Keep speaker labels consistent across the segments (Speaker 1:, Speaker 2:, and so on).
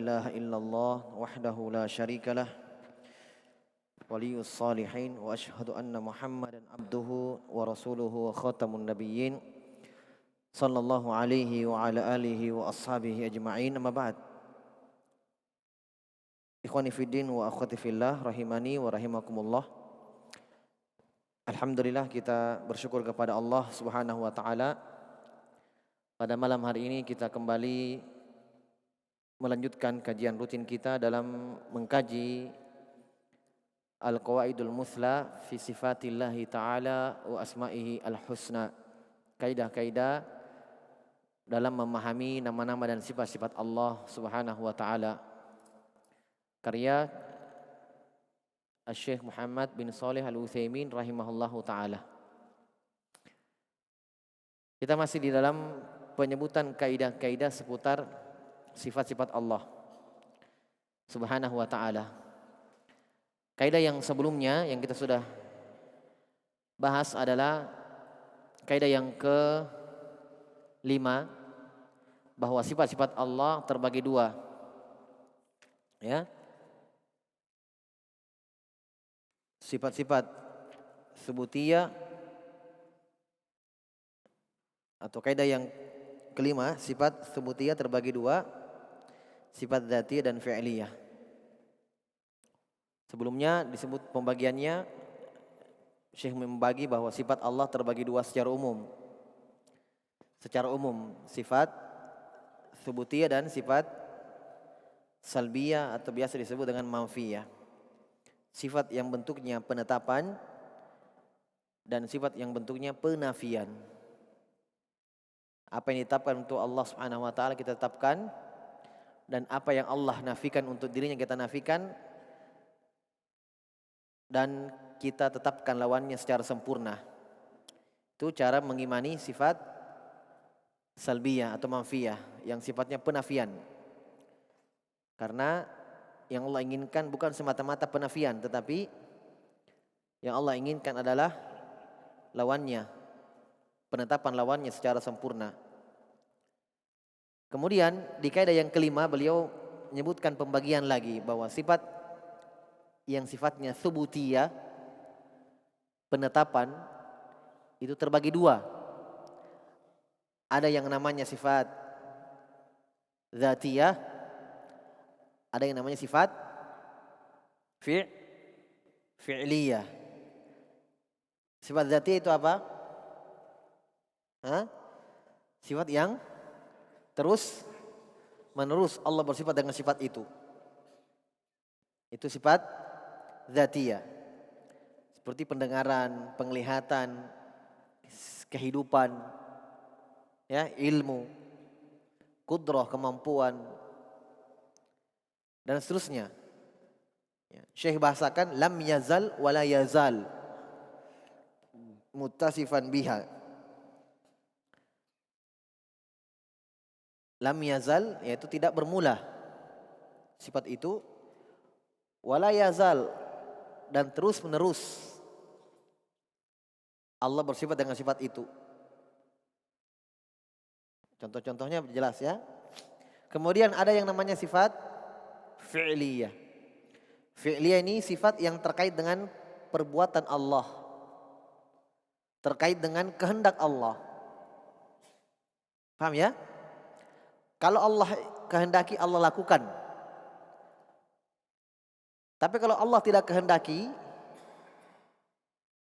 Speaker 1: إله إلا الله وحده لا شريك له ولي الصالحين وأشهد أن محمدا عبده ورسوله وخاتم النبيين صلى الله عليه وعلى آله وأصحابه أجمعين. أما بعد, ikhwani fiddin wa akhwati fillah rahimani wa rahimakumullah. Alhamdulillah, kita bersyukur kepada Allah Subhanahu wa taala. Pada malam hari ini kita kembali melanjutkan kajian rutin kita dalam mengkaji Al-Qawaidul Muthla fi Sifatillahi Ta'ala wa Asma'ihi Al-Husna. Kaidah-kaidah dalam memahami nama-nama dan sifat-sifat Allah Subhanahu wa taala. Karya Syekh Muhammad bin Shalih Al-Utsaimin rahimahullahu taala. Kita masih di dalam penyebutan kaidah-kaidah seputar sifat-sifat Allah Subhanahu wa taala. Kaidah yang sebelumnya yang kita sudah bahas adalah kaidah yang ke-5, bahwa sifat-sifat Allah terbagi dua. Ya. Sifat-sifat subutiyah, atau kaidah yang kelima, sifat subutiyah terbagi dua, sifat dzatiyah dan fi'liyah. Sebelumnya disebut pembagiannya, Syekh membagi bahwa sifat Allah terbagi dua secara umum. Secara umum, sifat subutiyah dan sifat salbiyah atau biasa disebut dengan manfiyah. Sifat yang bentuknya penetapan dan sifat yang bentuknya penafian. Apa yang ditetapkan untuk Allah Subhanahu wa taala kita tetapkan, dan apa yang Allah nafikan untuk dirinya kita nafikan, dan kita tetapkan lawannya secara sempurna. Itu cara mengimani sifat salbiyah atau manfiyah yang sifatnya penafian. Karena yang Allah inginkan bukan semata-mata penafian, tetapi yang Allah inginkan adalah lawannya, penetapan lawannya secara sempurna. Kemudian di kaidah yang kelima beliau menyebutkan pembagian lagi bahwa sifat yang sifatnya subutiyah, penetapan, itu terbagi dua. Ada yang namanya sifat dzatiyah, ada yang namanya sifat fi'liyah. Sifat dzatiyah itu apa? Sifat yang terus menerus Allah bersifat dengan sifat itu. Itu sifat dzatiyah. Seperti pendengaran, penglihatan, kehidupan, ya, ilmu, qudrah, kemampuan, dan seterusnya. Syekh bahasakan lam yazal wala yazal muttasifan biha. Lam yazal yaitu tidak bermula sifat itu, wala yazal dan terus menerus Allah bersifat dengan sifat itu. Contoh-contohnya jelas ya. Kemudian ada yang namanya sifat fi'liyah. Fi'liyah ini sifat yang terkait dengan perbuatan Allah, terkait dengan kehendak Allah. Paham ya? Kalau Allah kehendaki, Allah lakukan. Tapi kalau Allah tidak kehendaki,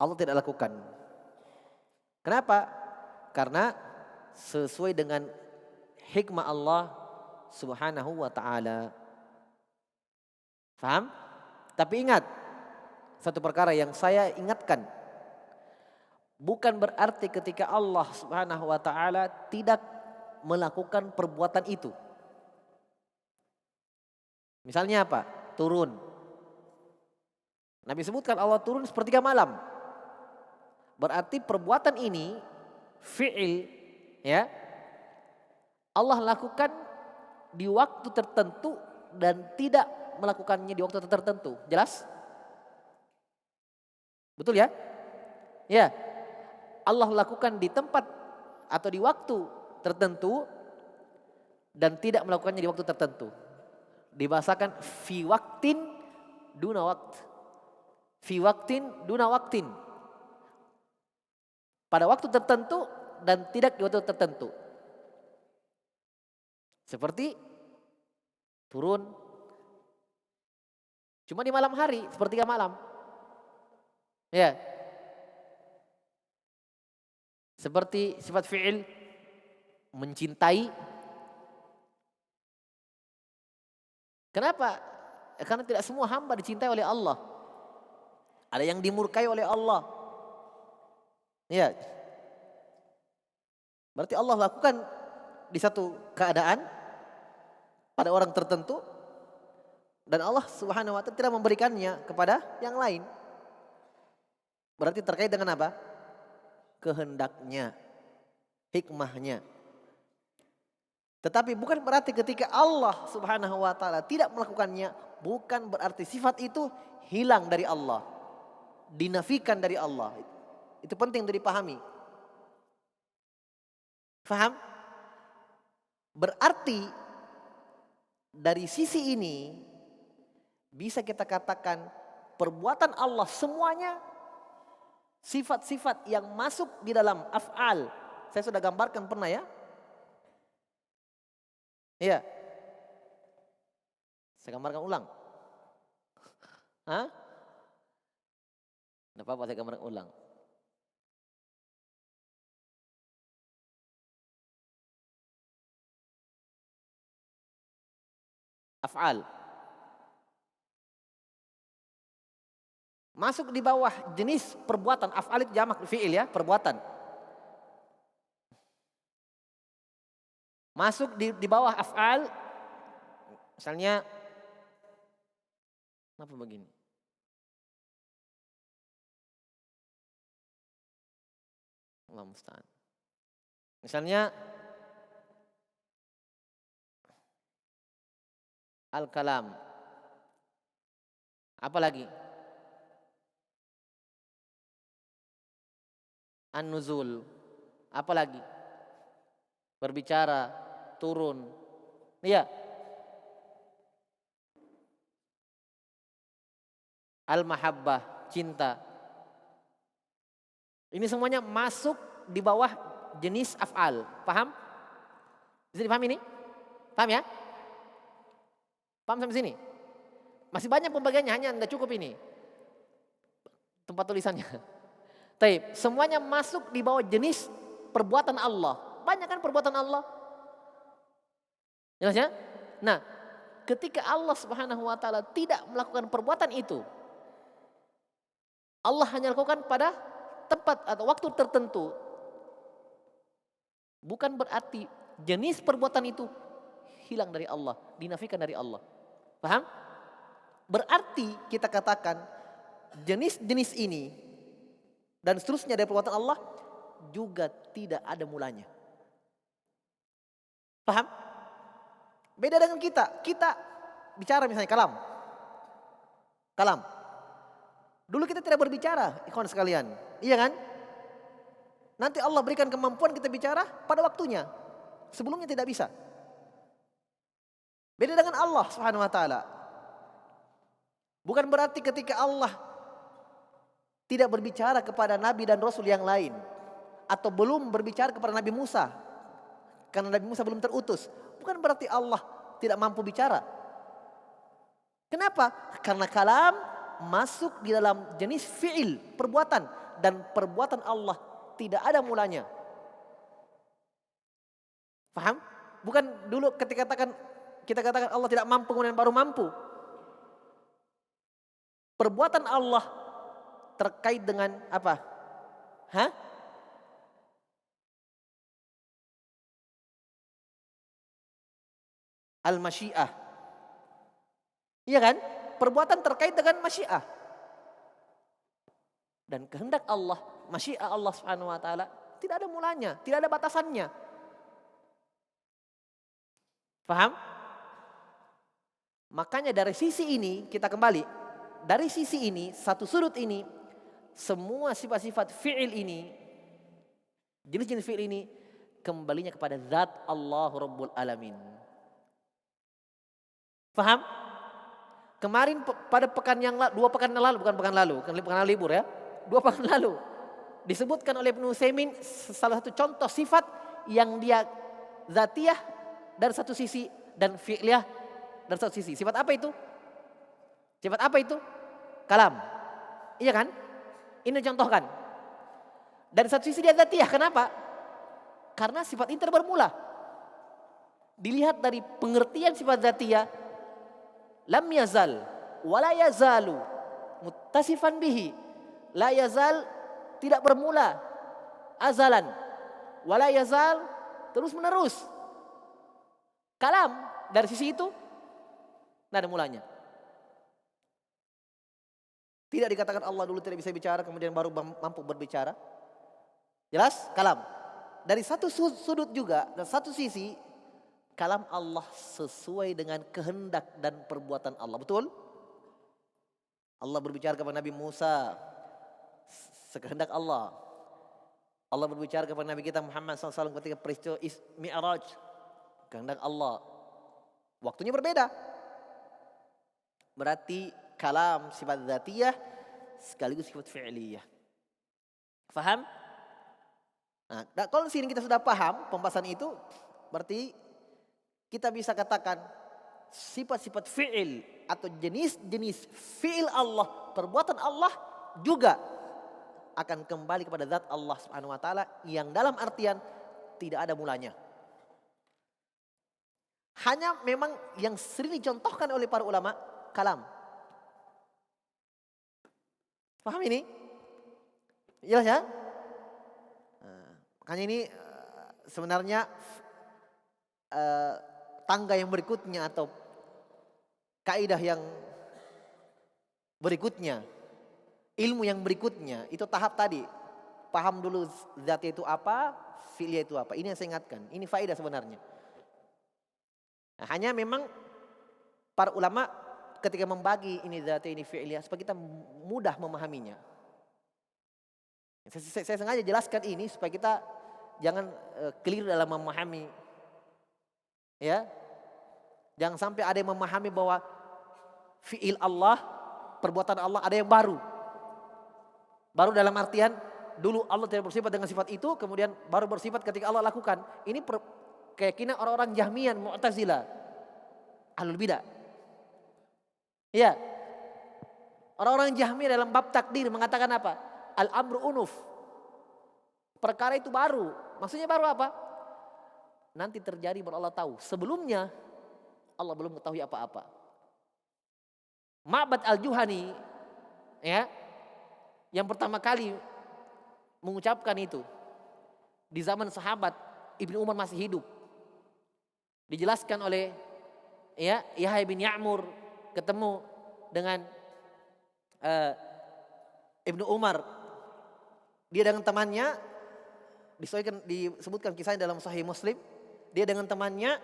Speaker 1: Allah tidak lakukan. Kenapa? Karena sesuai dengan hikmah Allah Subhanahu wa ta'ala. Faham? Tapi ingat, satu perkara yang saya ingatkan, bukan berarti ketika Allah Subhanahu wa ta'ala tidak melakukan perbuatan itu. Misalnya apa? Turun. Nabi sebutkan Allah turun sepertiga malam. Berarti perbuatan ini fi'il, ya, Allah lakukan di waktu tertentu dan tidak melakukannya di waktu tertentu. Jelas? Betul ya? Ya. Allah lakukan di tempat atau di waktu tertentu dan tidak melakukannya di waktu tertentu. Dibahasakan fi waktin duna wakt. Fi waktin duna waktin. Pada waktu tertentu dan tidak di waktu tertentu. Seperti turun cuma di malam hari, sepertiga malam. Ya. Seperti sifat fi'il mencintai. Kenapa? Karena tidak semua hamba dicintai oleh Allah. Ada yang dimurkai oleh Allah. Ya. Berarti Allah lakukan di satu keadaan pada orang tertentu dan Allah Subhanahu wa taala tidak memberikannya kepada yang lain. Berarti terkait dengan apa? Kehendaknya, hikmahnya. Tetapi bukan berarti ketika Allah Subhanahu wa taala tidak melakukannya, bukan berarti sifat itu hilang dari Allah, dinafikan dari Allah. Itu penting untuk dipahami. Faham? Berarti dari sisi ini bisa kita katakan perbuatan Allah semuanya sifat-sifat yang masuk di dalam af'al. Saya sudah gambarkan pernah ya? Iya. Saya gambarkan ulang. Hah? Tidak apa-apa saya gambarkan ulang. Af'al. Masuk di bawah jenis perbuatan. Af'al itu jamak fi'il ya, perbuatan. Masuk di bawah af'al. Misalnya, kenapa begini? Allah musta'an. Misalnya, al-kalam. Apa lagi? An-nuzul. Apa lagi? Berbicara, turun. Iya. Al-mahabbah, cinta. Ini semuanya masuk di bawah jenis af'al. Paham? Bisa dipahami ini? Paham ya? Paham sampai sini? Masih banyak pembagiannya, hanya tidak cukup ini. Tempat tulisannya. Taib, semuanya masuk di bawah jenis perbuatan Allah. Banyak kan perbuatan Allah? Jelas ya? Nah, ketika Allah Subhanahu wa taala tidak melakukan perbuatan itu, Allah hanya lakukan pada tempat atau waktu tertentu. Bukan berarti jenis perbuatan itu hilang dari Allah, dinafikan dari Allah. Paham? Berarti kita katakan jenis-jenis ini dan seterusnya dari perbuatan Allah juga tidak ada mulanya. Paham? Beda dengan kita. Kita bicara misalnya kalam. Kalam. Dulu kita tidak berbicara, ikhwan sekalian. Iya kan? Nanti Allah berikan kemampuan kita bicara pada waktunya. Sebelumnya tidak bisa. Beda dengan Allah Subhanahu wa taala. Bukan berarti ketika Allah tidak berbicara kepada nabi dan rasul yang lain, atau belum berbicara kepada Nabi Musa karena Nabi Musa belum terutus, bukan berarti Allah tidak mampu bicara. Kenapa? Karena kalam masuk di dalam jenis fi'il, perbuatan, dan perbuatan Allah tidak ada mulanya. Paham? Bukan dulu ketika kita katakan Allah tidak mampu kemudian baru mampu. Perbuatan Allah terkait dengan apa? Hah? Al-masyiah. Iya kan? Perbuatan terkait dengan masyiah. Dan kehendak Allah, masyiah Allah Subhanahu wa taala tidak ada mulanya, tidak ada batasannya. Paham? Makanya dari sisi ini kita kembali. Dari sisi ini, satu sudut ini, semua sifat-sifat fi'il ini, jenis-jenis fi'il ini kembalinya kepada zat Allah Rabbul Alamin. Paham? Kemarin pada pekan yang lalu, 2 pekan lalu, bukan pekan lalu, pekan lalu libur ya. 2 pekan lalu disebutkan oleh Ibnu Utsaimin salah satu contoh sifat yang dia zatiyah dari satu sisi dan fi'liyah dari satu sisi. Sifat apa itu? Sifat apa itu? Kalam. Iya kan? Ini contohkan. Dari satu sisi dia zatiyah. Kenapa? Karena sifat ini bermula. Dilihat dari pengertian sifat zatiyah, lam yazal wala yazalu muttasifan bihi. La yazal tidak bermula, azalan. Wala yazal terus menerus. Kalam dari sisi itu tidak ada mulanya. Tidak dikatakan Allah dulu tidak bisa bicara kemudian baru mampu berbicara. Jelas? Kalam. Dari satu sudut juga, dan satu sisi, kalam Allah sesuai dengan kehendak dan perbuatan Allah. Betul? Allah berbicara kepada Nabi Musa sekehendak Allah. Allah berbicara kepada Nabi kita Muhammad SAW ketika peristiwa Mi'raj, kehendak Allah. Waktunya berbeda. Berarti kalam sifat dzatiyah sekaligus sifat fi'liyah. Faham? Nah, kalau di sini kita sudah paham pembahasan itu, berarti kita bisa katakan sifat-sifat fi'il atau jenis-jenis fi'il Allah, perbuatan Allah juga akan kembali kepada zat Allah Subhanahu wa taala yang dalam artian tidak ada mulanya. Hanya memang yang sering dicontohkan oleh para ulama kalam. Paham ini? Jelas ya? Makanya ini sebenarnya tangga yang berikutnya atau kaidah yang berikutnya, ilmu yang berikutnya, itu tahap tadi. Paham dulu zat itu apa, fi'liyah itu apa. Ini yang saya ingatkan. Ini faedah sebenarnya. Nah, hanya memang para ulama ketika membagi ini zat ini fi'liyah supaya kita mudah memahaminya. Saya sengaja jelaskan ini supaya kita jangan keliru dalam memahami. Ya. Jangan sampai ada yang memahami bahwa fi'il Allah, perbuatan Allah ada yang baru. Baru dalam artian dulu Allah tidak bersifat dengan sifat itu, kemudian baru bersifat ketika Allah lakukan. Ini keyakinan orang-orang Jahmiyah, Mu'tazilah, Ahlul Bidah. Iya. Orang-orang Jahmiyah dalam bab takdir mengatakan apa? Al-amru unuf. Perkara itu baru. Maksudnya baru apa? Nanti terjadi baru Allah tahu. Sebelumnya Allah belum mengetahui apa-apa. Ma'bad al-Juhani, ya, yang pertama kali mengucapkan itu di zaman sahabat Ibnu Umar masih hidup. Dijelaskan oleh Yahya bin Ya'mur ketemu dengan Ibnu Umar. Dia dengan temannya, disebutkan kisahnya dalam Sahih Muslim. Dia dengan temannya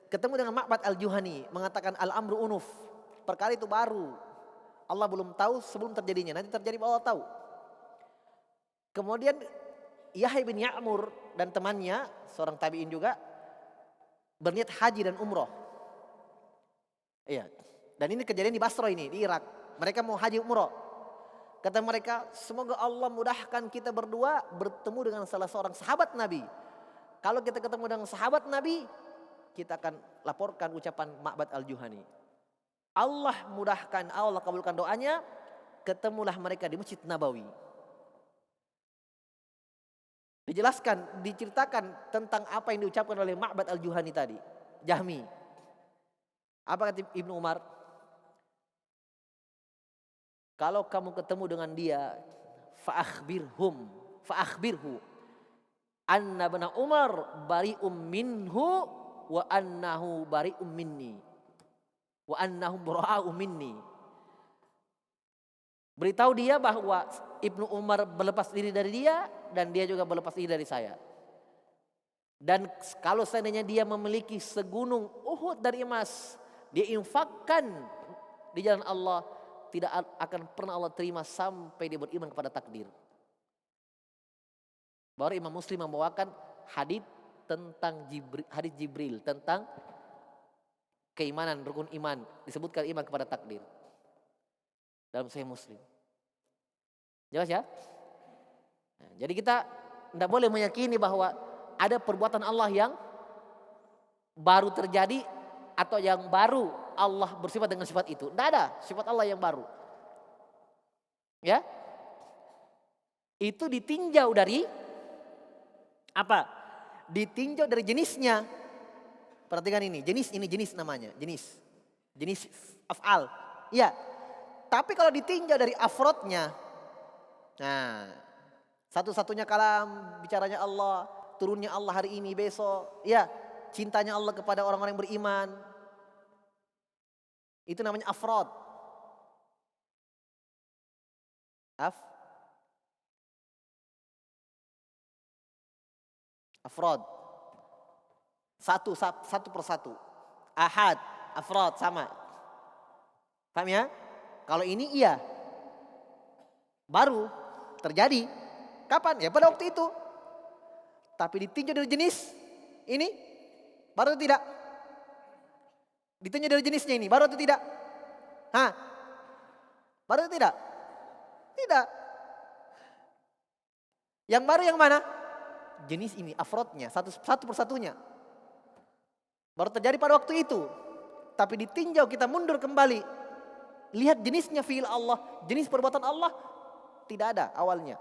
Speaker 1: ketemu dengan Ma'bad al-Juhani, mengatakan al-amru unuf. Perkara itu baru. Allah belum tahu sebelum terjadinya. Nanti terjadi Allah tahu. Kemudian Yahya bin Ya'mur dan temannya, seorang tabi'in juga, berniat haji dan umroh. Iya. Dan ini kejadian di Basra ini, di Irak. Mereka mau haji umroh. Kata mereka, semoga Allah mudahkan kita berdua bertemu dengan salah seorang sahabat Nabi. Kalau kita ketemu dengan sahabat Nabi, kita akan laporkan ucapan Ma'bad al-Juhani. Allah mudahkan, Allah kabulkan doanya, ketemulah mereka di Masjid Nabawi. Dijelaskan, diceritakan tentang apa yang diucapkan oleh Ma'bad al-Juhani tadi, Jahmi. Apa kata Ibnu Umar? Kalau kamu ketemu dengan dia, fa'akhbirhu anna ibna Umar bari'um minhu wa annahu bari'um minni wa annahum bura'u minni. Beritahu dia bahwa Ibnu Umar berlepas diri dari dia dan dia juga berlepas diri dari saya. Dan kalau seandainya dia memiliki segunung Uhud dari emas, dia infakkan di jalan Allah, tidak akan pernah Allah terima sampai dia beriman kepada takdir. Baru Imam Muslim membawakan hadis tentang hadis Jibril tentang keimanan, rukun iman, disebutkan iman kepada takdir dalam Sahih Muslim. Jelas ya? Nah, jadi kita tidak boleh meyakini bahwa ada perbuatan Allah yang baru terjadi atau yang baru Allah bersifat dengan sifat itu. Tidak ada sifat Allah yang baru. Ya, itu ditinjau dari apa? Ditinjau dari jenisnya. Perhatikan ini jenis namanya, jenis af'al. Iya. Tapi kalau ditinjau dari afrodnya, nah, satu-satunya kalam bicaranya Allah, turunnya Allah hari ini, besok, ya, cintanya Allah kepada orang-orang yang beriman. Itu namanya afrod. Afrod. Satu persatu. Ahad, afrod sama. Paham ya? Kalau ini iya. Baru terjadi. Kapan? Ya pada waktu itu. Tapi ditinjau dari jenis ini baru atau tidak? Ditinjau dari jenisnya ini baru atau tidak? Hah? Baru atau tidak? Tidak. Yang baru yang mana? Jenis ini, afrodnya, satu persatunya. Baru terjadi pada waktu itu. Tapi ditinjau kita mundur kembali. Lihat jenisnya fi'il Allah, jenis perbuatan Allah tidak ada awalnya.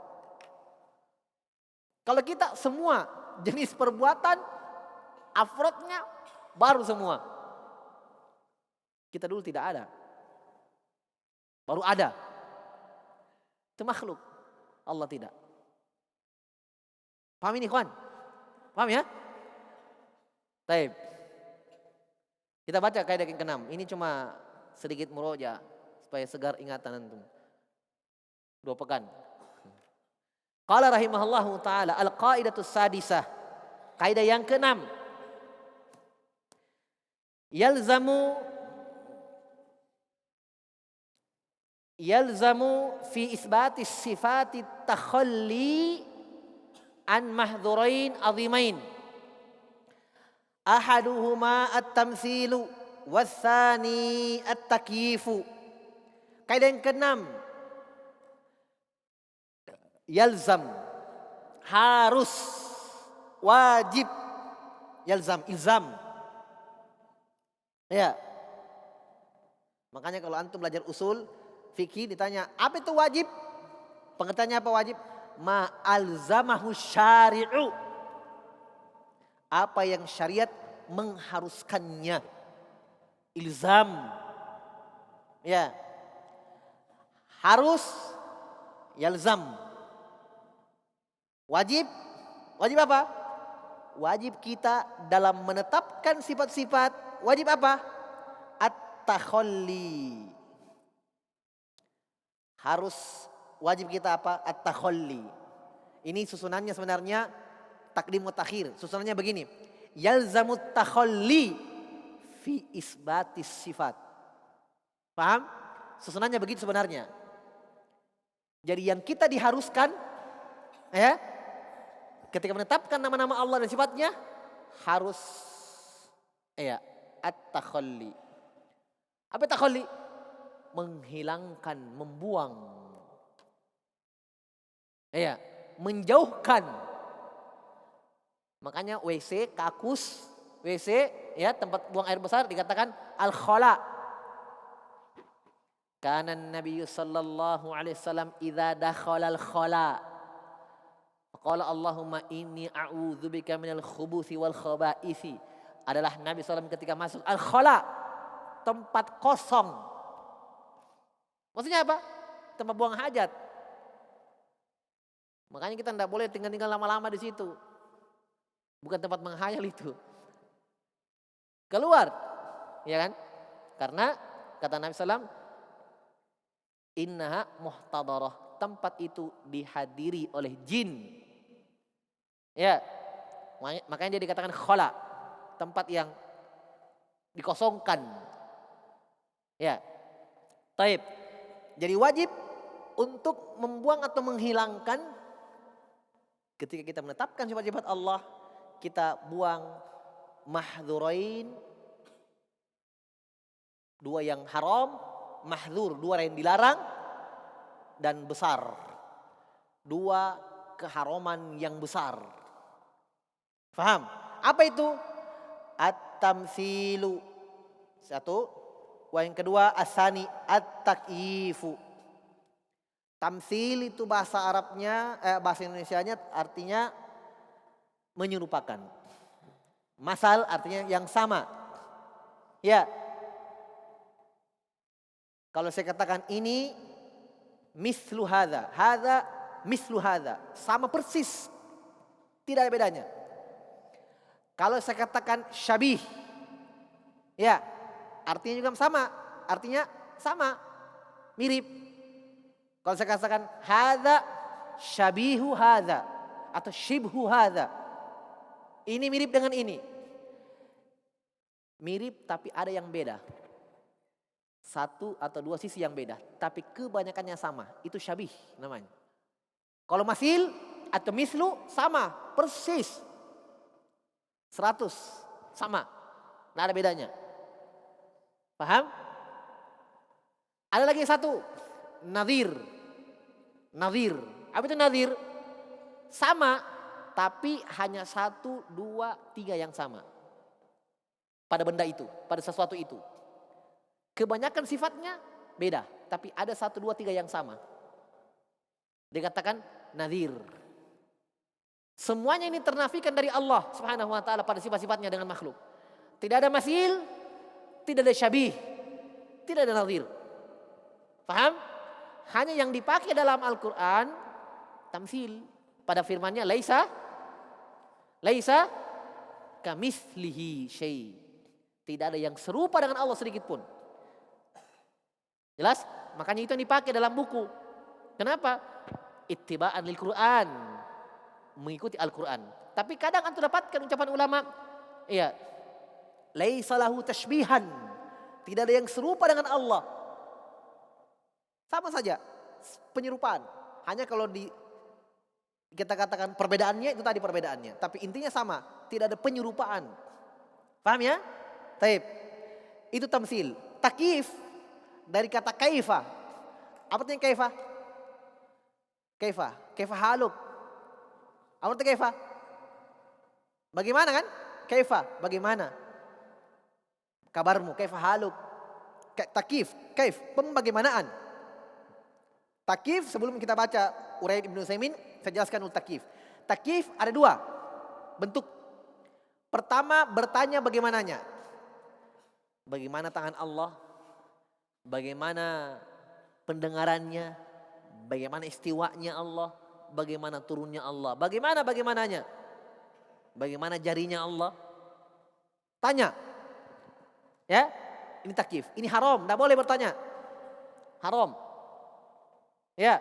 Speaker 1: Kalau kita semua jenis perbuatan afrodnya baru semua. Kita dulu tidak ada. Baru ada. Itu makhluk. Allah tidak. Paham ini kawan? Paham ya? Baik. Kita baca kaidah yang ke-6. Ini cuma sedikit muroja supaya segar ingatan antum. 2 pekan. Qala rahimahullahu taala al-qaidatus sadisah. Kaidah yang ke-6. Yalzamu fi isbatis sifati takhalli an mahdhurain azimain. Ahaduhuma at-tamtsilu watsani at-takyifu. Kaidah yang ke-6. Yalzam, harus, wajib. Yalzam, ilzam. Ya. Makanya kalau antum belajar usul fikih ditanya, apa itu wajib? Pengertiannya apa wajib? Ma alzamahu syari'u. Apa yang syariat mengharuskannya. Ilzam. Ya. Harus, yalzam. Wajib, wajib apa? Wajib kita dalam menetapkan sifat-sifat. Wajib apa? At-takhalli. Harus, wajib kita apa? At-takhalli. Ini susunannya sebenarnya takdim wa takhir. Susunannya begini. Yalzamut takhalli fi isbatis sifat. Paham? Susunannya begitu sebenarnya. Jadi yang kita diharuskan, ya, ketika menetapkan nama-nama Allah dan sifatnya harus, ya, at-takhalli. Apa takhalli? Menghilangkan, membuang, ya, menjauhkan. Makanya WC, kakus, WC, ya, tempat buang air besar dikatakan al-khala. Kana Nabi sallallahu alaihi wasallam idza dakhala al-khala qala Allahumma inni a'udzubika minal khubuthi wal khaba'isi. Adalah Nabi SAW ketika masuk al-khala, tempat kosong. Maksudnya apa? Tempat buang hajat. Makanya kita tidak boleh tinggal-tinggal lama-lama di situ. Bukan tempat menghayal itu. Keluar, ya kan? Karena kata Nabi SAW, innaha muhtadarah. Tempat itu dihadiri oleh jin. Ya, makanya dia dikatakan khala, tempat yang dikosongkan. Ya, taib. Jadi wajib untuk membuang atau menghilangkan. Ketika kita menetapkan sifat-sifat Allah, kita buang mahdhurain Dua yang haram, mahdzur, dua yang dilarang, dan besar. Dua keharaman yang besar. Faham? Apa itu? At-tamtsilu. Satu. Yang kedua asani at-takyifu. Tamsil itu bahasa Arabnya, bahasa Indonesianya artinya menyerupakan. Masal artinya yang sama. Ya. Kalau saya katakan ini mislu hadza, hadza mislu hadza, sama persis. Tidak ada bedanya. Kalau saya katakan syabih, ya, artinya juga sama, artinya sama, mirip. Kalau saya katakan hadza syabihu hadza atau shibhu hadza, ini mirip dengan ini. Mirip tapi ada yang beda. Satu atau dua sisi yang beda, tapi kebanyakannya sama. Itu syabih namanya. Kalau masil atau mislu sama, persis. 100 sama. Tidak ada bedanya. Paham? Ada lagi satu, nadhir. Nadhir. Apa itu nadhir? Sama, tapi hanya 1, 2, 3 yang sama. Pada benda itu, pada sesuatu itu. Kebanyakan sifatnya beda, tapi ada 1, 2, 3 yang sama. Dikatakan nadhir. Semuanya ini ternafikan dari Allah Subhanahu wa taala pada sifat-sifatnya dengan makhluk. Tidak ada masil, tidak ada syabih, tidak ada nadhir. Paham? Hanya yang dipakai dalam Al-Qur'an tamsil pada firman-Nya laisa kamitslihi syai'. Tidak ada yang serupa dengan Allah sedikit pun. Jelas? Makanya itu yang dipakai dalam buku. Kenapa? Ittiba'an lil Qur'an. Mengikuti Al-Qur'an. Tapi kadang antum dapatkan ucapan ulama, iya, laisa lahu tashbihan. Tidak ada yang serupa dengan Allah. Sama saja penyerupaan. Hanya kalau kita katakan perbedaannya itu tadi perbedaannya, tapi intinya sama, tidak ada penyerupaan. Paham ya? Taib. Itu tamsil. Takyif dari kata kaifa. Apa artinya kaifa? Kaifa haluk. Apa artinya kaifa? Bagaimana kan? Kaifa, bagaimana? Kabarmu, kaifa haluk. Takyif, kaif, pembagaimanaan. Takyif sebelum kita baca uraian Ibnu Utsaimin, saya jelaskan dulu takyif. Takyif ada 2 bentuk. Pertama bertanya bagaimananya. Bagaimana tangan Allah? Bagaimana pendengarannya? Bagaimana istiwanya Allah? Bagaimana turunnya Allah? Bagaimananya? Bagaimana jarinya Allah? Tanya. Ya, ini takyif. Ini haram, tidak boleh bertanya. Haram. Ya.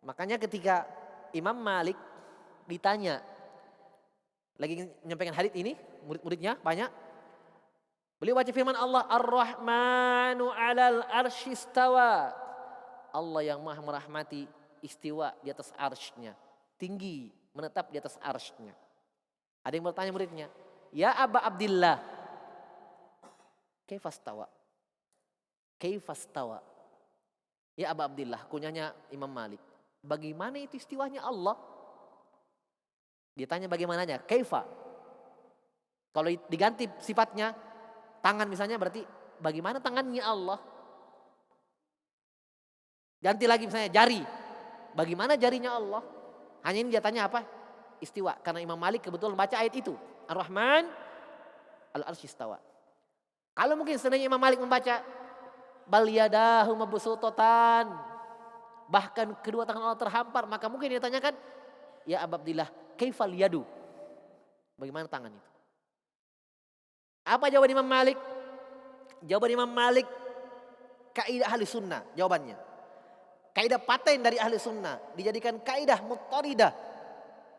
Speaker 1: Makanya ketika Imam Malik ditanya, lagi menyampaikan hadits ini, murid-muridnya banyak. Beliau baca firman Allah, Ar-Rahmanu 'alal arsy istawa. Allah yang Maha merahmati istiwa di atas arsy-Nya. Tinggi, menetap di atas arsy-Nya. Ada yang bertanya muridnya, "Ya Aba Abdillah, kaifastawa?" Kaifastawa? Ya Aba Abdillah, kunyanya Imam Malik. Bagaimana itu istiwanya Allah? Dia tanya bagaimananya, kaifa. Kalau diganti sifatnya, tangan misalnya berarti bagaimana tangannya Allah? Ganti lagi misalnya jari. Bagaimana jarinya Allah? Hanya ini dia tanya apa? Istiwa. Karena Imam Malik kebetulan baca ayat itu. Ar-Rahman al-arsy istawa. Kalau mungkin sebenarnya Imam Malik membaca bal yadahu mabsuutatan, bahkan kedua tangan Allah terhampar, maka mungkin dia tanyakan, ya Abu Abdillah, kaifal yadu? Bagaimana tangan itu? Apa jawaban Imam Malik? Jawaban Imam Malik kaidah ahli sunnah, jawabannya. Kaidah paten dari ahli sunnah, dijadikan kaidah muttaridah,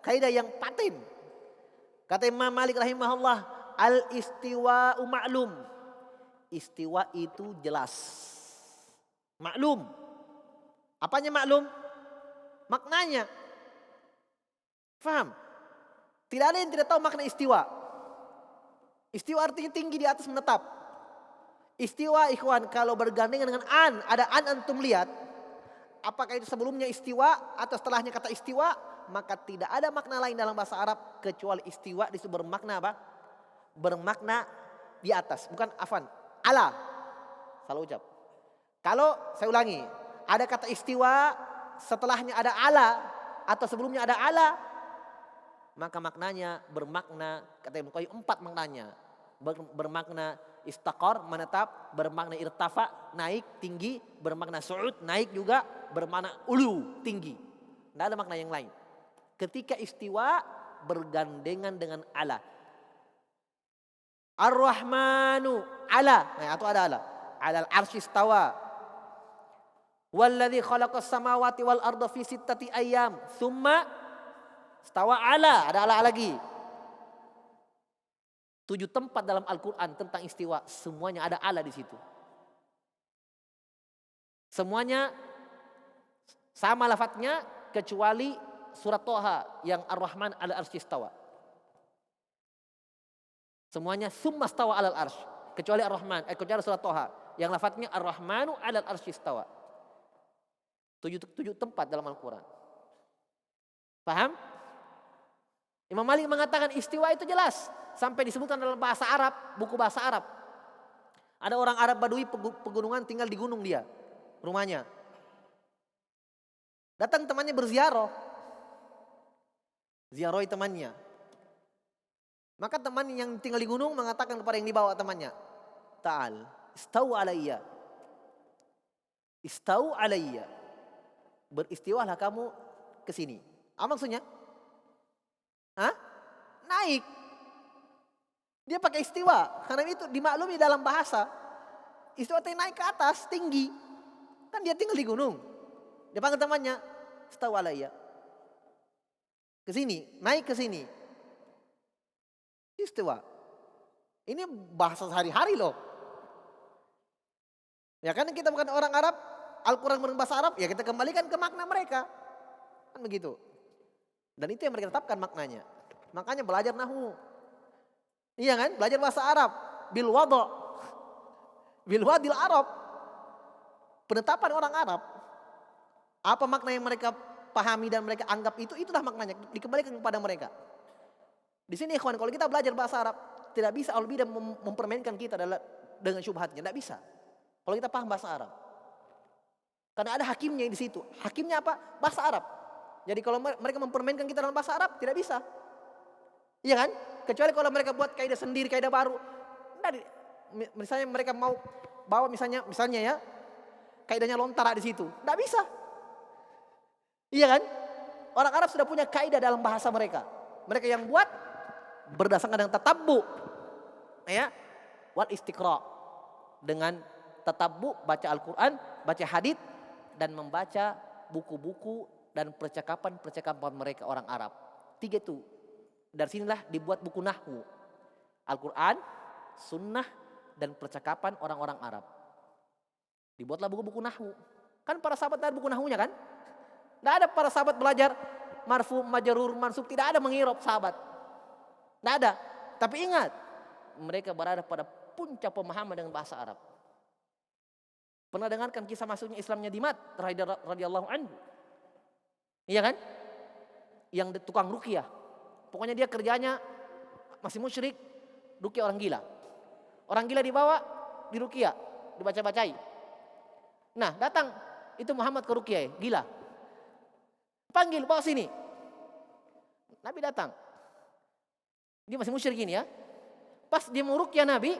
Speaker 1: kaidah yang paten. Kata Imam Malik rahimahullah, al-istiwa'u ma'lum. Istiwa itu jelas. Maklum. Apanya maklum? Maknanya. Faham? Tidak ada yang tidak tahu makna istiwa. Istiwa artinya tinggi di atas menetap.
Speaker 2: Istiwa ikhwan kalau bergandengan dengan an, ada an antum lihat, apakah itu sebelumnya istiwa atau setelahnya kata istiwa, maka tidak ada makna lain dalam bahasa Arab kecuali istiwa disebut bermakna apa? Bermakna di atas, bukan afan, ala. Salah ucap. Kalau saya ulangi, ada kata istiwa, setelahnya ada ala atau sebelumnya ada ala, maka maknanya bermakna, kata Ibnu Qayyim 4 maknanya. Bermakna istaqar, menetap, bermakna irtafa, naik, tinggi, bermakna su'ud, naik juga, bermakna ulu, tinggi. Tidak ada makna yang lain. Ketika istiwa bergandengan dengan ala. Ar-Rahmanu ala, nah atau ada ala. Alal arsy istawa. Walladzi khalaqas samawati wal arda fi sittati ayyam, tsumma istawa ala, ada ala lagi. 7 tempat dalam Al-Quran tentang istiwa, semuanya ada ala di situ. Semuanya sama lafadznya kecuali surat Toha yang Ar-Rahman ala arsy istawa. Semuanya summa stawa alal arsy, kecuali Ar-Rahman, kecuali surat Toha yang lafadznya Ar-Rahmanu ala arsy istawa. 7 tempat dalam Al-Quran. Paham? Imam Malik mengatakan istiwa itu jelas. Sampai disebutkan dalam bahasa Arab, buku bahasa Arab. Ada orang Arab Badui pegunungan tinggal di gunung dia, rumahnya. Datang temannya berziarah. Ziarahi temannya. Maka teman yang tinggal di gunung mengatakan kepada yang dibawa temannya, Ta'al, istau alayya. Istau alayya. Beristiwalah kamu ke sini. Apa maksudnya? Hah? Naik. Dia pakai istiwa, karena itu dimaklumi dalam bahasa. Istiwa itu naik ke atas, tinggi. Kan dia tinggal di gunung. Dia panggil temannya, istawa alayya. Ke sini, naik ke sini. Istiwa. Ini bahasa sehari-hari loh. Ya kan kita bukan orang Arab, Al-Quran berbahasa Arab, ya kita kembalikan ke makna mereka. Kan begitu. Dan itu yang mereka tetapkan maknanya. Makanya belajar nahwu. Iya kan? Belajar bahasa Arab. Bil wada'. Bil wadil Arab. Penetapan orang Arab. Apa makna yang mereka pahami dan mereka anggap itulah maknanya. Dikembalikan kepada mereka. Di sini ikhwan, kalau kita belajar bahasa Arab, tidak bisa al-bidah mempermainkan kita dengan syubhatnya. Tidak bisa. Kalau kita paham bahasa Arab. Karena ada hakimnya di situ. Hakimnya apa? Bahasa Arab. Jadi kalau mereka mempermainkan kita dalam bahasa Arab, tidak bisa. Iya kan? Kecuali kalau mereka buat kaidah sendiri, kaidah baru. Misalnya mereka mau bawa misalnya ya, kaidahnya lontara di situ. Tidak bisa. Iya kan? Orang Arab sudah punya kaidah dalam bahasa mereka. Mereka yang buat berdasarkan dengan tatabbu. Ya. Wal istiqra. Dengan tatabbu, baca Al-Quran, baca hadits dan membaca buku-buku dan percakapan-percakapan mereka orang Arab. 3 itu. Dari sinilah dibuat buku nahwu. Al-Quran, sunnah, dan percakapan orang-orang Arab. Dibuatlah buku-buku nahwu. Kan para sahabat ada buku nahwunya kan? Tidak ada para sahabat belajar marfu, majarur, mansub. Tidak ada mengirob sahabat. Tidak ada. Tapi ingat, mereka berada pada puncak pemahaman dengan bahasa Arab. Pernah dengarkan kisah masuknya Islamnya Dimat radhiyallahu anhu? Iya kan? Yang tukang ruqyah. Pokoknya dia kerjanya masih musyrik, ruqyah orang gila. Orang gila dibawa, diruqyah, dibaca-bacai. Nah, datang itu Muhammad ke ruqyah, gila. Panggil, bawa sini. Nabi datang. Dia masih musyrik ini ya. Pas dia mau ruqyah Nabi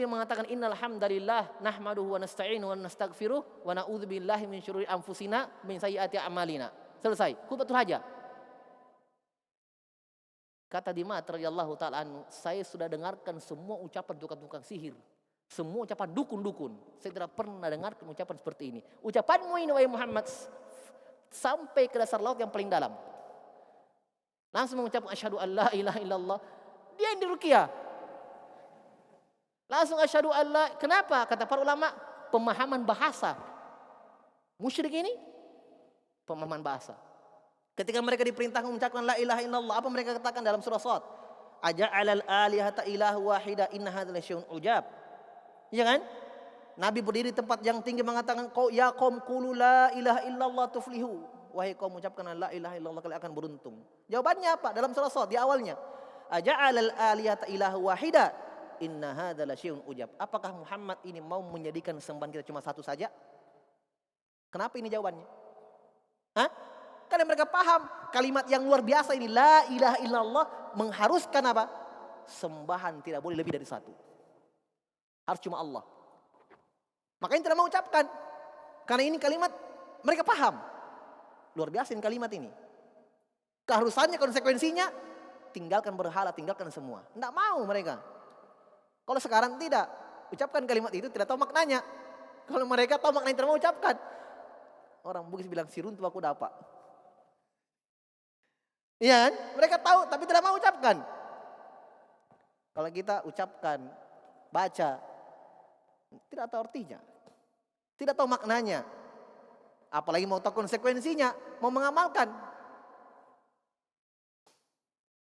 Speaker 2: mengatakan innal hamdalillah nahmaduhu wa nasta'inuhu wa nastaghfiruh wa na'udzubillahi min syururi anfusina min sayyiati a'malina. Selesai. Khutbatul hajah. Kata Dimat radhiyallahu ta'ala anhu, saya sudah dengarkan semua ucapan tukang-tukang sihir. Semua ucapan dukun-dukun. Saya tidak pernah dengarkan ucapan seperti ini. Ucapanmu ini wahai Muhammad sampai ke dasar laut yang paling dalam. Langsung mengucapkan asyhadu an la ilaha illallah. Dia yang diruqyah. Langsung asyhadu an la. Kenapa? Kata para ulama, pemahaman bahasa. Musyrik ini pemahaman bahasa. Ketika mereka diperintah mengucapkan la ilaha illallah, apa mereka katakan dalam surah Shad? Aja'alal alihata ilahu wahida inna hadzal syai'un ujab. Iya kan? Nabi berdiri tempat yang tinggi mengatakan, "Kau ya qaum qulu la ilaha illallah tuflihu." Wahai kaum, mengucapkan la ilaha illallah, kalian akan beruntung. Jawabannya apa? Dalam surah Shad di awalnya. Aja'alal aliyata ilahu wahida. Inna hadza lasyai'un ujab. Apakah Muhammad ini mau menjadikan sembahan kita cuma satu saja? Kenapa ini jawabannya? Hah? Karena mereka paham kalimat yang luar biasa ini, la ilaha illallah, mengharuskan apa? Sembahan tidak boleh lebih dari satu. Harus cuma Allah. Makanya tidak mau ucapkan. Karena ini kalimat mereka paham. Luar biasa ini kalimat ini. Keharusannya, konsekuensinya, tinggalkan berhala, tinggalkan semua. Tidak mau mereka. Kalau sekarang tidak, ucapkan kalimat itu tidak tahu maknanya. Kalau mereka tahu maknanya tidak mau ucapkan. Orang Bugis bilang, si runtuh aku dapat. Iya kan? Mereka tahu tapi tidak mau ucapkan. Kalau kita ucapkan, baca, tidak tahu artinya. Tidak tahu maknanya. Apalagi mau tahu konsekuensinya, mau mengamalkan.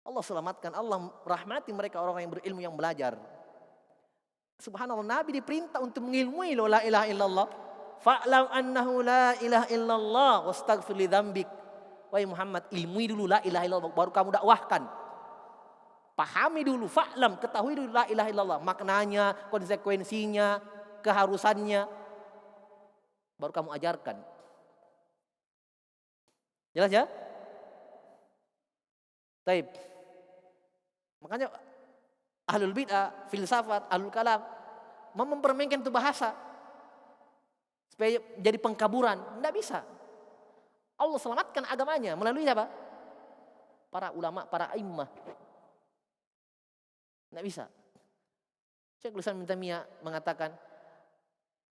Speaker 2: Allah selamatkan, Allah rahmati mereka orang yang berilmu yang belajar. Subhanallah, Nabi diperintah untuk mengilmui la ilaha illallah. Fa'lam annahu la ilaha illallah wastaghfir li dzambik. Wahai Muhammad, ilmui dulu la ilaha illallah baru kamu dakwahkan. Pahami dulu, fa'lam, ketahui dulu la ilaha illallah, maknanya, konsekuensinya, keharusannya, baru kamu ajarkan. Jelas ya? Taib. Makanya ahlul bid'ah, filsafat, ahlul kalam mempermainkan itu bahasa supaya jadi pengkaburan. Tidak bisa. Allah selamatkan agamanya melalui apa? Para ulama, para a'immah. Tidak bisa. Syekhul Islam Ibnu Taimiyah mengatakan,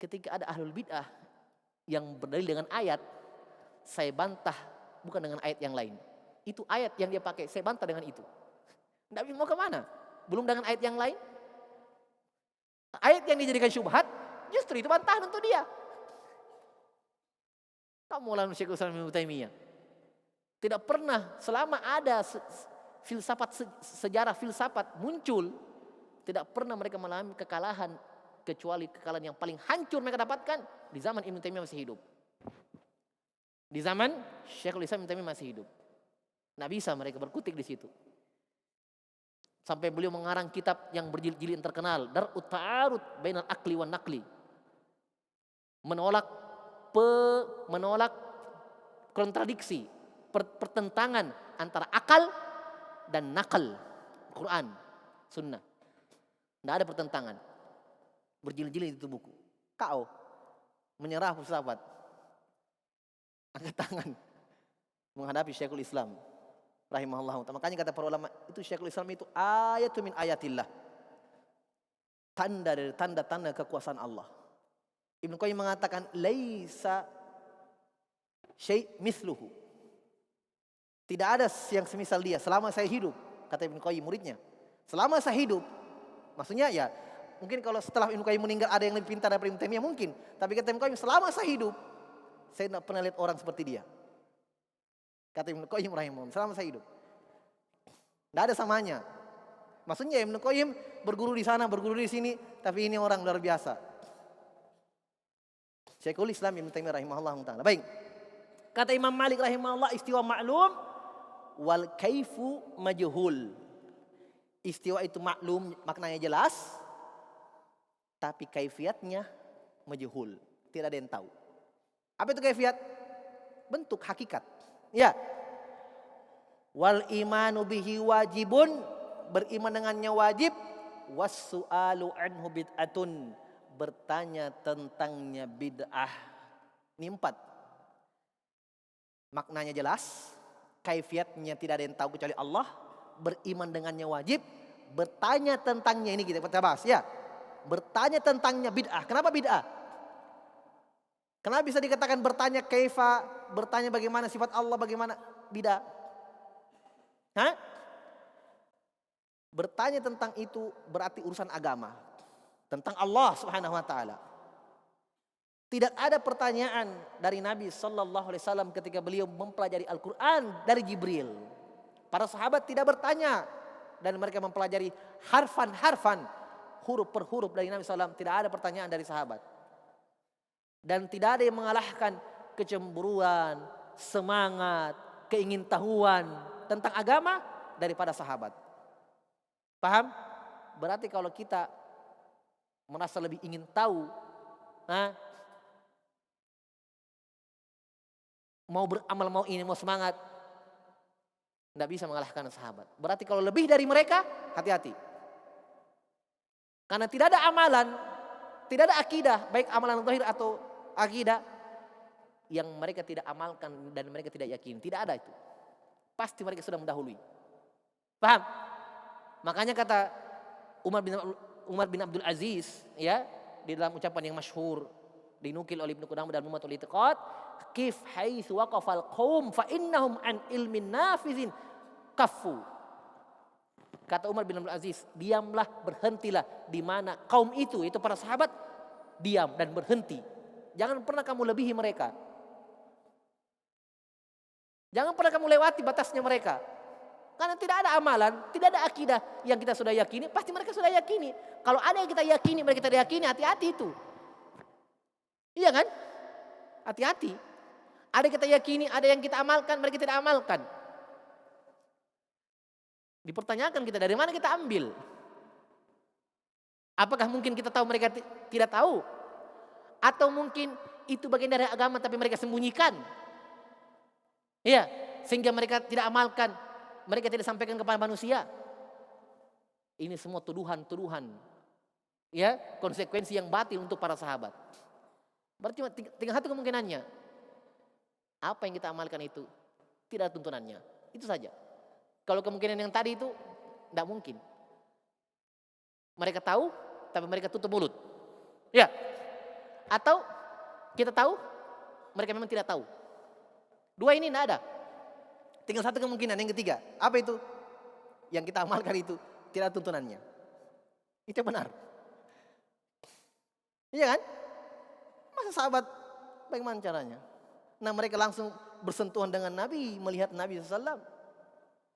Speaker 2: ketika ada ahlul bid'ah yang berdalil dengan ayat, saya bantah bukan dengan ayat yang lain. Itu ayat yang dia pakai, saya bantah dengan itu. Tidak bisa, mau kemana? Belum dengan ayat yang lain. Ayat yang dijadikan syubhat, justru itu bantahan untuk dia. Kamu lawan Syekhul Islam Ibnu Taimiyah. Tidak pernah selama ada filsafat, sejarah filsafat muncul, tidak pernah mereka mengalami kekalahan, kecuali kekalahan yang paling hancur mereka dapatkan di zaman Ibnu Taimiyah masih hidup. Di zaman Syekhul Islam Ibnu Taimiyah masih hidup. Nggak bisa mereka berkutik di situ. Sampai beliau mengarang kitab yang berjilid-jilid yang terkenal, Dar'ut Ta'arud Bainal Akli wan Naqli. Menolak kontradiksi, pertentangan antara akal dan nakal. Quran, sunnah. Tidak ada pertentangan. Berjilid-jilid itu buku. Kau menyerah filsafat, angkat tangan menghadapi Syekhul Islam rahimahullah. Makanya kata para ulama, itu Syekhul Islam itu ayatun min ayatillah. Tanda dari tanda-tanda kekuasaan Allah. Ibnu Qayyim mengatakan laisa syai' mithluhu. Tidak ada yang semisal dia selama saya hidup, kata Ibnu Qayyim muridnya. Selama saya hidup, maksudnya ya mungkin kalau setelah Ibnu Qayyim meninggal ada yang lebih pintar daripada Ibnu Taimiyah mungkin, tapi kata Ibnu Qayyim selama saya hidup, saya tidak pernah lihat orang seperti dia. Kata Ibnu Qayyim rahimahullah, selama saya hidup. Tidak ada samanya. Maksudnya Ibnu Qayyim berguru di sana, berguru di sini, tapi ini orang luar biasa. Syekhul Islam Ibnu Taimiyah rahimahullah ta'ala. Baik. Kata Imam Malik rahimahullah, istiwa ma'lum wal kaifu majhul. Istiwa itu maklum, maknanya jelas, tapi kaifiatnya majhul. Tidak ada yang tahu. Apa itu kaifiat? Bentuk, hakikat. Ya. Wal imanu bihi wajibun, beriman dengannya wajib. Was-su'alu anhu bid'atun, bertanya tentangnya bid'ah. Ini 4. Maknanya jelas, kaifiatnya tidak ada yang tahu kecuali Allah, beriman dengannya wajib, bertanya tentangnya, ini kita bahas ya. Bertanya tentangnya bid'ah. Kenapa bid'ah? Kenapa bisa dikatakan bertanya kaifa, bertanya bagaimana sifat Allah, bagaimana bid'ah? Hah? Bertanya tentang itu berarti urusan agama, tentang Allah Subhanahu wa taala. Tidak ada pertanyaan dari Nabi sallallahu alaihi wasallam ketika beliau mempelajari Al-Qur'an dari Jibril. Para sahabat tidak bertanya dan mereka mempelajari harfan-harfan, huruf per huruf dari Nabi SAW, tidak ada pertanyaan dari sahabat. Dan tidak ada yang mengalahkan kecemburuan, semangat, keingintahuan tentang agama daripada sahabat. Paham? Berarti kalau kita merasa lebih ingin tahu, mau beramal, mau ini, mau semangat, tidak bisa mengalahkan sahabat. Berarti kalau lebih dari mereka, hati-hati. Karena tidak ada amalan, tidak ada akidah, baik amalan zahir atau akidah, yang mereka tidak amalkan dan mereka tidak yakin. Tidak ada itu. Pasti mereka sudah mendahului. Paham? Makanya kata Umar bin Abdul Aziz, ya, di dalam ucapan yang masyhur dinukil oleh Ibnu Qudamah dan Mumatul I'tiqad, kif haitsu waqafal qaum fa innahum an ilmin nafizin kaffu. Kata Umar bin Abdul Aziz, diamlah, berhentilah di mana kaum itu para sahabat diam dan berhenti. Jangan pernah kamu lebihi mereka. Jangan pernah kamu lewati batasnya mereka. Karena tidak ada amalan, tidak ada akidah yang kita sudah yakini, pasti mereka sudah yakini. Kalau ada yang kita yakini, mereka tidak yakini, hati-hati itu. Iya kan? Hati-hati. Ada yang kita yakini, ada yang kita amalkan, mereka tidak amalkan. Dipertanyakan kita, dari mana kita ambil? Apakah mungkin kita tahu mereka tidak tahu? Atau mungkin itu bagian dari agama tapi mereka sembunyikan? Iya, sehingga mereka tidak amalkan, mereka tidak sampaikan kepada manusia. Ini semua tuduhan-tuduhan, ya, konsekuensi yang batil untuk para sahabat. Berarti tinggal satu kemungkinannya. Apa yang kita amalkan itu tidak ada tuntunannya. Itu saja. Kalau kemungkinan yang tadi itu tidak mungkin. Mereka tahu, tapi mereka tutup mulut. Ya. Atau kita tahu, mereka memang tidak tahu. Dua ini tidak ada. Tinggal satu kemungkinan, yang ketiga. Apa itu? Yang kita amalkan itu tidak ada tuntunannya. Itu benar. Iya kan? Masa sahabat bagaimana caranya? Nah, mereka langsung bersentuhan dengan Nabi, melihat Nabi SAW.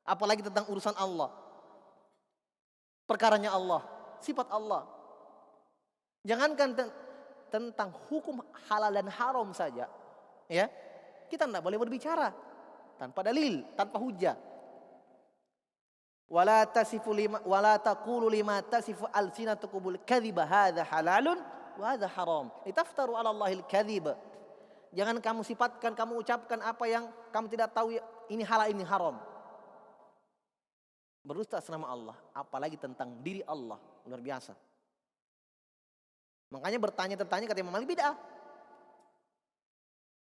Speaker 2: Apalagi tentang urusan Allah. Perkaranya Allah, sifat Allah. Jangankan tentang hukum halal dan haram saja, ya. Kita tidak boleh berbicara tanpa dalil, tanpa hujah. Wala taqulu lima tasifu alsinatukumul kadhiba hadza halalun wa hadza haram. Litaftaru 'ala Allahil kadhib. Jangan kamu sifatkan, kamu ucapkan apa yang kamu tidak tahu, ini halal, ini haram. Berdusta atas nama Allah, apalagi tentang diri Allah, luar biasa. Makanya bertanya-tanya kata Imam Malik bid'ah.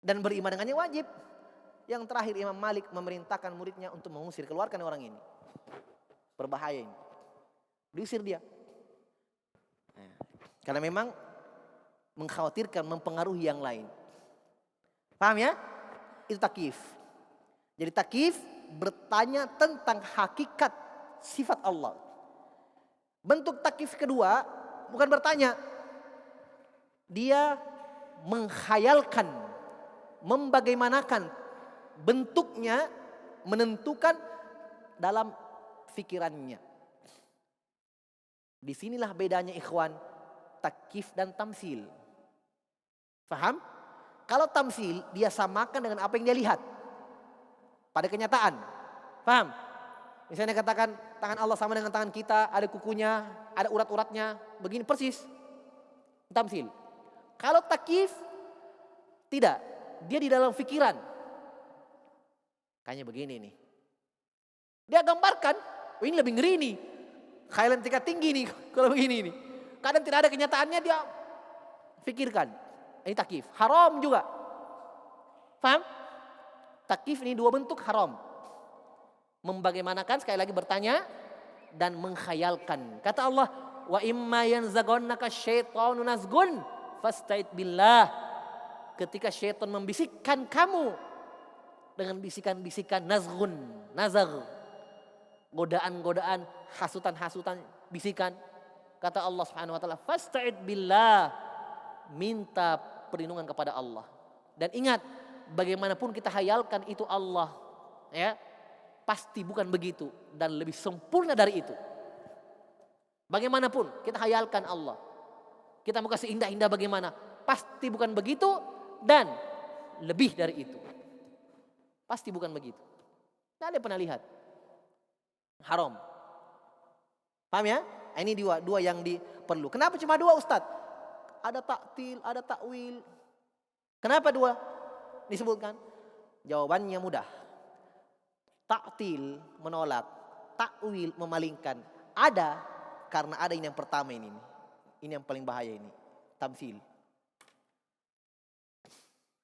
Speaker 2: Dan beriman dengannya wajib. Yang terakhir Imam Malik memerintahkan muridnya untuk mengusir, keluarkan orang ini. Berbahaya ini. Diusir dia. Karena memang mengkhawatirkan, mempengaruhi yang lain. Paham ya? Itu takyif. Jadi takyif bertanya tentang hakikat sifat Allah. Bentuk takyif kedua bukan bertanya. Dia menghayalkan, membagaimanakan bentuknya, menentukan dalam pikirannya. Disinilah bedanya ikhwan, takyif dan tamsil. Paham? Kalau tamsil, dia samakan dengan apa yang dia lihat pada kenyataan. Paham? Misalnya katakan tangan Allah sama dengan tangan kita, ada kukunya, ada urat-uratnya, begini persis. Tamsil. Kalau takyif, tidak. Dia di dalam pikiran. Kayaknya begini nih. Dia gambarkan, oh ini lebih ngeri nih. Khayalan tingkat tinggi nih kalau begini nih. Kadang tidak ada kenyataannya, dia pikirkan. Ini takyif. Haram juga. Paham? Takyif ini dua bentuk haram. Membagaimanakan, sekali lagi bertanya dan menghayalkan. Kata Allah, wa imma yanzaghannaka syaitanu nazghun fasta'id billah. Ketika syaitan membisikkan kamu dengan bisikan-bisikan nazghun, nazagh, godaan-godaan, hasutan-hasutan, bisikan, kata Allah Subhanahu wa taala, fasta'id billah, minta perlindungan kepada Allah. Dan ingat, bagaimanapun kita hayalkan itu Allah, ya, pasti bukan begitu dan lebih sempurna dari itu. Bagaimanapun kita hayalkan Allah. Kita mau kasih indah-indah bagaimana. Pasti bukan begitu dan lebih dari itu. Pasti bukan begitu. Kalian pernah lihat. Haram. Paham ya? Ini dua yang diperlu. Kenapa cuma dua Ustadz? Ada taktil, ada takwil. Kenapa dua disebutkan? Jawabannya mudah. Taktil menolak, takwil memalingkan. Ada karena ada ini yang pertama ini. Ini yang paling bahaya ini. Tamsil.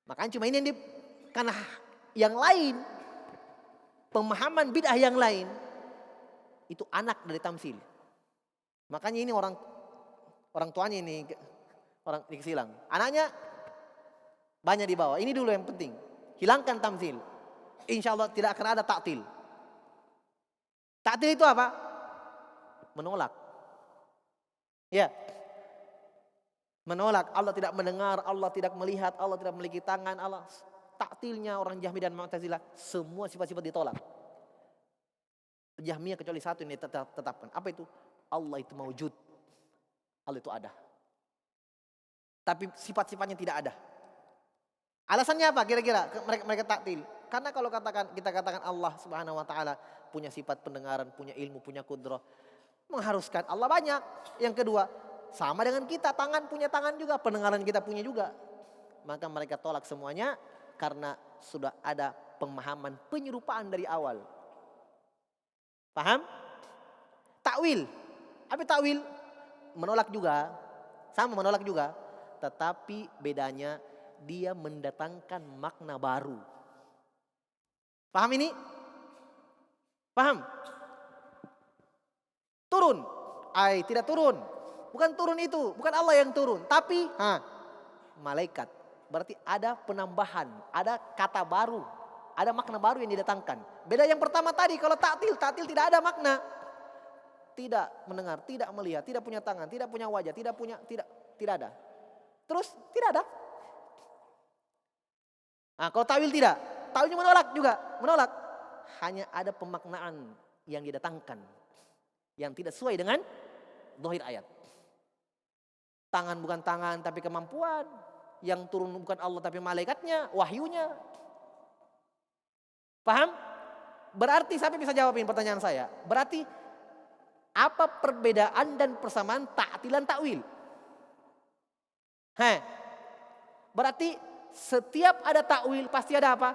Speaker 2: Makanya cuma ini yang karena yang lain, pemahaman bid'ah yang lain, itu anak dari tamsil. Makanya ini orang tuanya ini orang dikesilang. Anaknya banyak di bawah. Ini dulu yang penting. Hilangkan tamsil. Insya Allah tidak akan ada taktil. Taktil itu apa? Menolak. Ya. Menolak. Allah tidak mendengar, Allah tidak melihat, Allah tidak memiliki tangan, Allah. Taktilnya orang Jahmiyah dan Mu'tazilah, semua sifat-sifat ditolak. Jahmiyah kecuali satu yang ditetapkan. Apa itu? Allah itu mawjud. Allah itu ada. Tapi sifat-sifatnya tidak ada. Alasannya apa kira-kira mereka taktil? Karena kalau kita katakan Allah Subhanahu wa taala punya sifat pendengaran, punya ilmu, punya kudrah, mengharuskan Allah banyak. Yang kedua, sama dengan kita, tangan punya tangan juga, pendengaran kita punya juga. Maka mereka tolak semuanya karena sudah ada pemahaman penyerupaan dari awal. Paham? Takwil. Apa takwil? Menolak juga, sama menolak juga. Tetapi bedanya dia mendatangkan makna baru. Paham ini? Paham? Turun. Tidak turun. Bukan turun itu, bukan Allah yang turun, tapi malaikat. Berarti ada penambahan, ada kata baru, ada makna baru yang didatangkan. Beda yang pertama tadi, kalau taktil tidak ada makna. Tidak mendengar, tidak melihat, tidak punya tangan, tidak punya wajah, tidak ada. Terus tidak ada. Nah, kalau tawil tidak, tawilnya menolak juga, menolak. Hanya ada pemaknaan yang didatangkan yang tidak sesuai dengan zahir ayat. Tangan bukan tangan tapi kemampuan, yang turun bukan Allah tapi malaikatnya, wahyunya. Paham? Berarti siapa bisa jawabin pertanyaan saya? Berarti apa perbedaan dan persamaan ta'tilan takwil? Berarti setiap ada takwil pasti ada apa?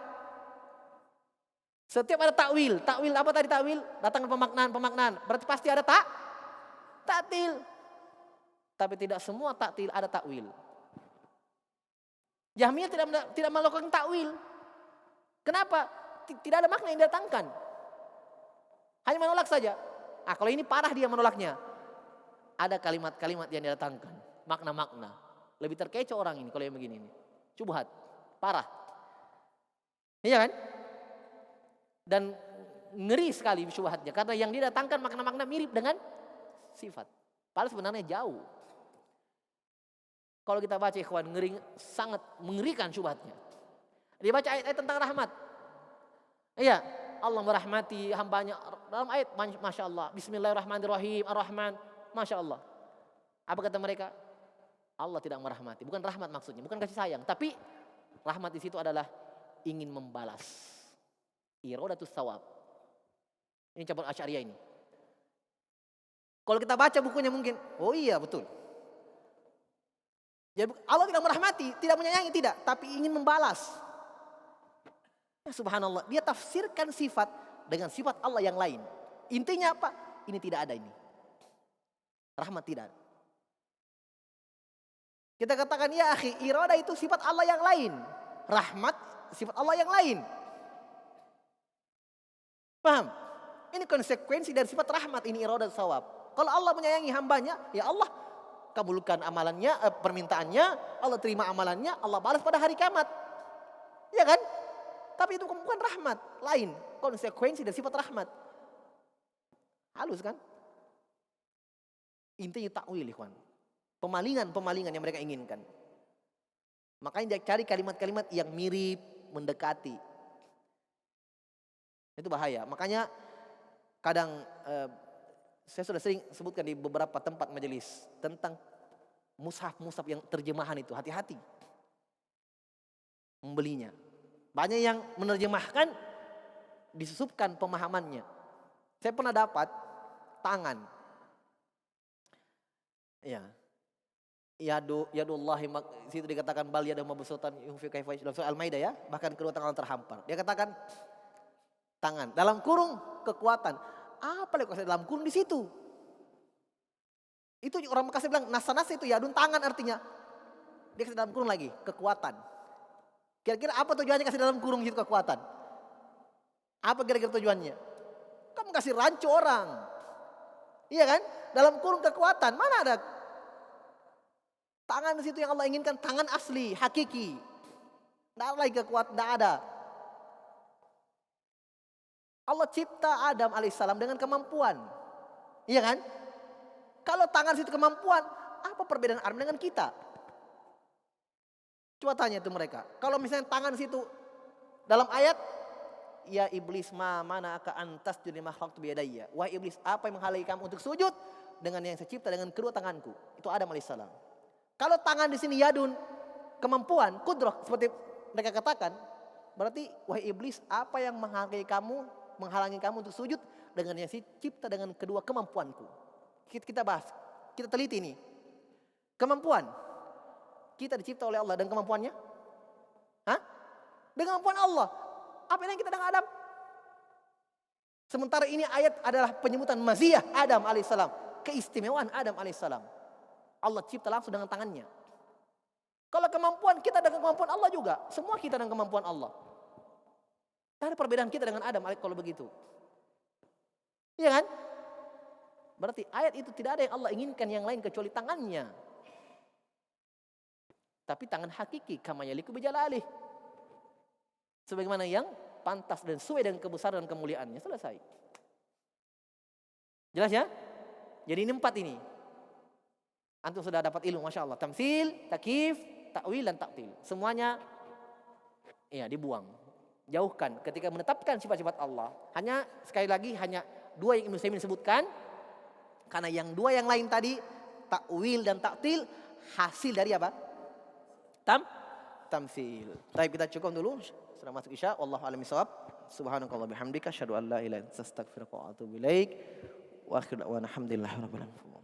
Speaker 2: Setiap ada takwil, takwil apa tadi takwil? Datangkan pemaknaan. Berarti pasti ada taktil. Tapi tidak semua taktil ada takwil. Jahmiyah tidak melakukan takwil. Kenapa? Tidak ada makna yang didatangkan. Hanya menolak saja. Kalau ini parah dia menolaknya. Ada kalimat-kalimat yang didatangkan, makna-makna. Lebih terkecoh orang ini kalau yang begini ini. Syubhat, parah. Iya kan? Dan ngeri sekali syubhatnya karena yang didatangkan makna-makna mirip dengan sifat. Padahal sebenarnya jauh. Kalau kita baca ikhwan, sangat mengerikan syubhatnya. Dia baca ayat-ayat tentang rahmat. Iya, Allah merahmati hambanya. Dalam ayat, Masya Allah, Bismillahirrahmanirrahim, Ar-Rahman, Masya Allah. Apa kata mereka? Allah tidak merahmati. Bukan rahmat maksudnya, bukan kasih sayang. Tapi rahmat di situ adalah ingin membalas. Iradatus thawab. Ini cabang Asy'ariyah ini. Kalau kita baca bukunya mungkin, oh iya betul. Jadi Allah tidak merahmati, tidak menyayangi, tidak. Tapi ingin membalas. Ya, subhanallah, dia tafsirkan sifat dengan sifat Allah yang lain. Intinya apa? Ini tidak ada ini. Rahmat tidak ada. Kita katakan ya akhi, iradah itu sifat Allah yang lain. Rahmat sifat Allah yang lain. Paham? Ini konsekuensi dari sifat rahmat, ini iradah sawab. Kalau Allah menyayangi hambanya, ya Allah kabulkan amalannya, permintaannya, Allah terima amalannya, Allah balas pada hari kiamat. Ya kan? Tapi itu bukan rahmat, lain. Konsekuensi dari sifat rahmat. Halus kan? Intinya takwil, ikhwan. Pemalingan yang mereka inginkan. Makanya dia cari kalimat-kalimat yang mirip, mendekati. Itu bahaya. Makanya kadang Saya sudah sering sebutkan di beberapa tempat majelis tentang mushaf-mushaf yang terjemahan itu. Hati-hati membelinya. Banyak yang menerjemahkan disusupkan pemahamannya. Saya pernah dapat tangan. Ya. Yadullahi, situ dikatakan bal yadahu mabsutan yunfiqu kaifa yasha. Dalam surah Al-Maidah ya, bahkan kedua tangan terhampar. Dia katakan tangan dalam kurung kekuatan. Apa yang dalam kurung di situ? Itu orang Mekah bilang nasa itu yadun tangan artinya. Dia kasih dalam kurung lagi kekuatan. Kira-kira apa tujuannya kasih dalam kurung itu kekuatan? Apa kira-kira tujuannya? Kamu kasih rancu orang. Iya kan? Dalam kurung kekuatan. Mana ada tangan di situ yang Allah inginkan, tangan asli, hakiki. Tidak ada lagi kekuatan, tidak ada. Allah cipta Adam alaihissalam dengan kemampuan. Iya kan? Kalau tangan situ kemampuan, apa perbedaan Adam dengan kita? Coba tanya itu mereka. Kalau misalnya tangan situ dalam ayat, ya iblis mana ka antas jadi makhluk biyadaya. Wah iblis, apa yang menghalangi kamu untuk sujud dengan yang saya cipta dengan kedua tanganku? Itu Adam alaihissalam. Kalau tangan di sini yadun, kemampuan, kudroh seperti mereka katakan, berarti wahai iblis, apa yang menghalangi kamu untuk sujud dengan yang saya cipta dengan kedua kemampuanku? Kita bahas, kita teliti ini. Kemampuan kita dicipta oleh Allah dan kemampuannya? Hah? Dengan kemampuan Allah. Apa yang kita dengan Adam? Sementara ini ayat adalah penyebutan maziyah Adam alaihissalam, keistimewaan Adam alaihissalam. Allah cipta langsung dengan tangannya. Kalau kemampuan kita dengan kemampuan Allah juga, semua kita dengan kemampuan Allah. Tidak ada perbedaan kita dengan Adam kalau begitu. Iya kan? Berarti ayat itu tidak ada yang Allah inginkan yang lain kecuali tangannya. Tapi tangan hakiki kama yaliku bijalalih. Sebagaimana yang pantas dan sesuai dengan kebesaran dan kemuliaannya. Selesai. Jelas ya? Jadi ini 4 ini. Antum sudah dapat ilmu, Masya Allah. Tamtsil, takyif, ta'wil, dan ta'til. Semuanya ya dibuang. Jauhkan ketika menetapkan sifat-sifat Allah. Hanya, sekali lagi, hanya 2 yang Ibnu Utsaimin sebutkan. Karena yang 2 yang lain tadi, ta'wil dan ta'til, hasil dari apa? Tamtsil. Baik, kita cukup dulu. Sudah masuk Isya. Wallahu a'lam bishawab. Subhanakallah bihamdika. Asyhadu an la ilaha illa anta astaghfiruka wa atubu ilaik. Wa akhiru da'wana alhamdulillahi rabbil alamin.